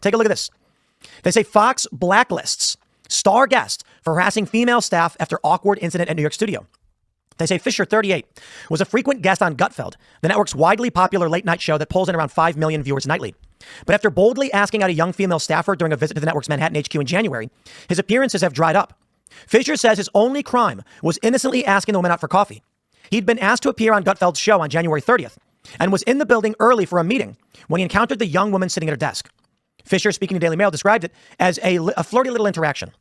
Take a look at this. They say Fox blacklists star guest for harassing female staff after awkward incident at New York studio. They say Fisher, 38, was a frequent guest on Gutfeld, the network's widely popular late-night show that pulls in around 5 million viewers nightly. But after boldly asking out a young female staffer during a visit to the network's Manhattan HQ in January, his appearances have dried up. Fisher says his only crime was innocently asking the woman out for coffee. He'd been asked to appear on Gutfeld's show on January 30th and was in the building early for a meeting when he encountered the young woman sitting at her desk. Fisher, speaking to Daily Mail, described it as a flirty little interaction.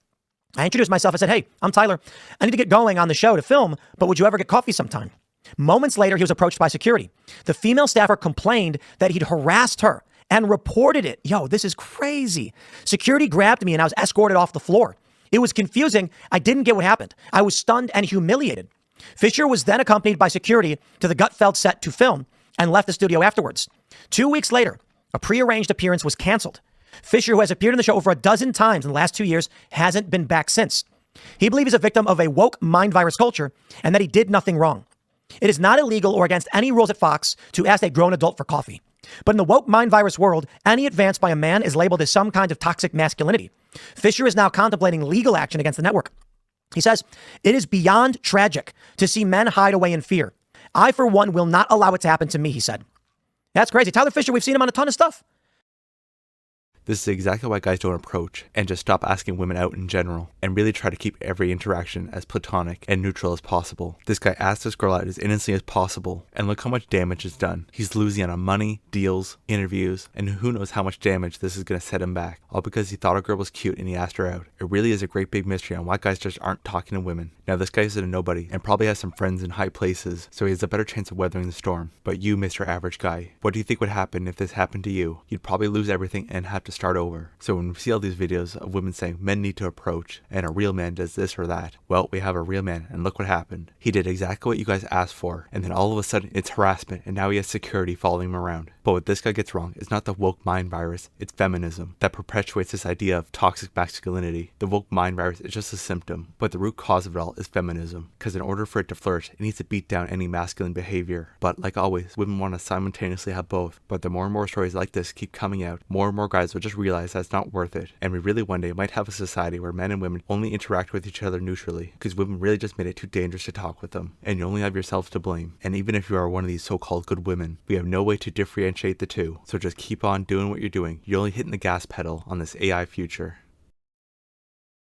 I introduced myself. I said, hey, I'm Tyler. I need to get going on the show to film, but would you ever get coffee sometime? Moments later, he was approached by security. The female staffer complained that he'd harassed her and reported it. Yo, this is crazy. Security grabbed me and I was escorted off the floor. It was confusing. I didn't get what happened. I was stunned and humiliated. Fisher was then accompanied by security to the Gutfeld set to film and left the studio afterwards. 2 weeks later, a prearranged appearance was canceled. Fisher, who has appeared in the show over a dozen times in the last 2 years, hasn't been back since. He believes he's a victim of a woke mind virus culture and that he did nothing wrong. It is not illegal or against any rules at Fox to ask a grown adult for coffee. But in the woke mind virus world, any advance by a man is labeled as some kind of toxic masculinity. Fisher is now contemplating legal action against the network. He says, it is beyond tragic to see men hide away in fear. I, for one, will not allow it to happen to me, he said. That's crazy. Tyler Fisher, we've seen him on a ton of stuff. This is exactly why guys don't approach and just stop asking women out in general and really try to keep every interaction as platonic and neutral as possible. This guy asked this girl out as innocently as possible and look how much damage is done. He's losing out on money, deals, interviews, and who knows how much damage this is going to set him back, all because he thought a girl was cute and he asked her out. It really is a great big mystery on why guys just aren't talking to women. Now this guy isn't a nobody and probably has some friends in high places, so he has a better chance of weathering the storm. But you, Mr. Average Guy, what do you think would happen if this happened to you? You'd probably lose everything and have to start over. So when we see all these videos of women saying men need to approach and a real man does this or that, well, we have a real man and look what happened. He did exactly what you guys asked for, and then all of a sudden it's harassment and now he has security following him around. But what this guy gets wrong is not the woke mind virus, it's feminism that perpetuates this idea of toxic masculinity. The woke mind virus is just a symptom, but the root cause of it all is feminism, because in order for it to flourish, it needs to beat down any masculine behavior. But like always, women want to simultaneously have both, but the more and more stories like this keep coming out, more and more guys will just realize that's not worth it, and we really one day might have a society where men and women only interact with each other neutrally, because women really just made it too dangerous to talk with them, and you only have yourselves to blame. And even if you are one of these so-called good women, we have no way to differentiate the two, so just keep on doing what you're doing. You're only hitting the gas pedal on this AI future.